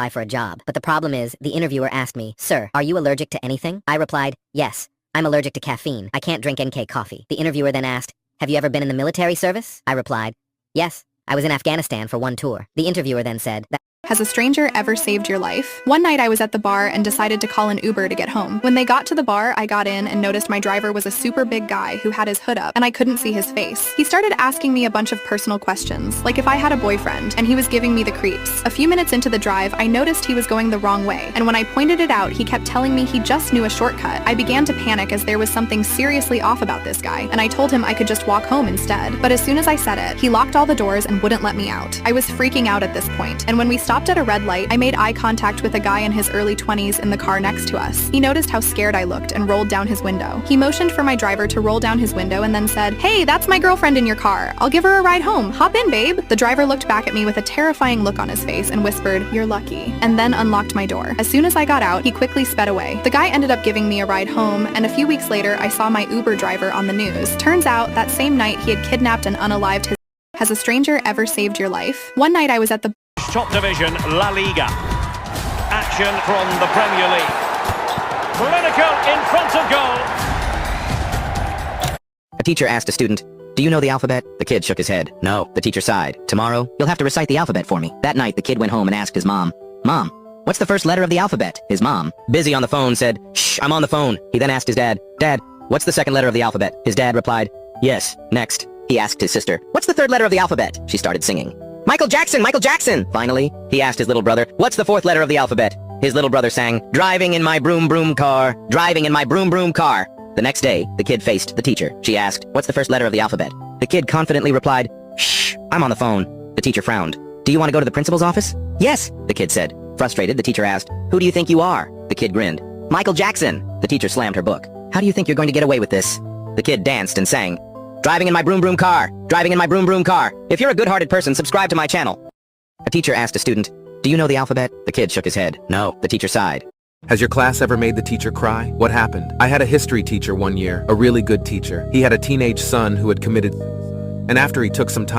apply for a job, but the problem is, the interviewer asked me, "Sir, are you allergic to anything?" I replied, "Yes, I'm allergic to caffeine. I can't drink NK coffee." The interviewer then asked, "Have you ever been in the military service?" I replied, "Yes, I was in Afghanistan for one tour." The interviewer then said, Has a stranger ever saved your life? One night I was at the bar and decided to call an Uber to get home. When they got to the bar, I got in and noticed my driver was a super big guy who had his hood up, and I couldn't see his face. He started asking me a bunch of personal questions, like if I had a boyfriend, and he was giving me the creeps. A few minutes into the drive, I noticed he was going the wrong way, and when I pointed it out, he kept telling me he just knew a shortcut. I began to panic as there was something seriously off about this guy, and I told him I could just walk home instead. But as soon as I said it, he locked all the doors and wouldn't let me out. I was freaking out at this point, and when we stopped at a red light, I made eye contact with a guy in his early 20s in the car next to us. He noticed how scared I looked and rolled down his window. He motioned for my driver to roll down his window and then said, "Hey, that's my girlfriend in your car. I'll give her a ride home. Hop in, babe." The driver looked back at me with a terrifying look on his face and whispered, "You're lucky," and then unlocked my door. As soon as I got out, he quickly sped away. The guy ended up giving me a ride home, and a few weeks later, I saw my Uber driver on the news. Turns out, that same night, he had kidnapped and unalived his. Has a stranger ever saved your life? One night I was at the Top division, La Liga. Action from the Premier League. Clinical in front of goal. A teacher asked a student, "Do you know the alphabet?" The kid shook his head. "No." The teacher sighed. "Tomorrow, you'll have to recite the alphabet for me." That night, the kid went home and asked his mom, "Mom, what's the first letter of the alphabet?" His mom, busy on the phone, said, "Shh, I'm on the phone." He then asked his dad, "Dad, what's the second letter of the alphabet?" His dad replied, "Yes, next." He asked his sister, "What's the third letter of the alphabet?" She started singing. "Michael Jackson! Michael Jackson!" Finally, he asked his little brother, "What's the fourth letter of the alphabet?" His little brother sang, "Driving in my broom broom car, driving in my broom broom car." The next day, the kid faced the teacher. She asked, "What's the first letter of the alphabet?" The kid confidently replied, "Shh, I'm on the phone." The teacher frowned. "Do you want to go to the principal's office?" "Yes," the kid said. Frustrated, the teacher asked, "Who do you think you are?" The kid grinned. "Michael Jackson." The teacher slammed her book. "How do you think you're going to get away with this?" The kid danced and sang, "Driving in my broom broom car, driving in my broom broom car." If you're a good-hearted person, subscribe to my channel. A teacher asked a student, "Do you know the alphabet?" The kid shook his head. "No." The teacher sighed. Has your class ever made the teacher cry? What happened? I had a history teacher one year, a really good teacher. He had a teenage son who had committed suicide. And after he took some time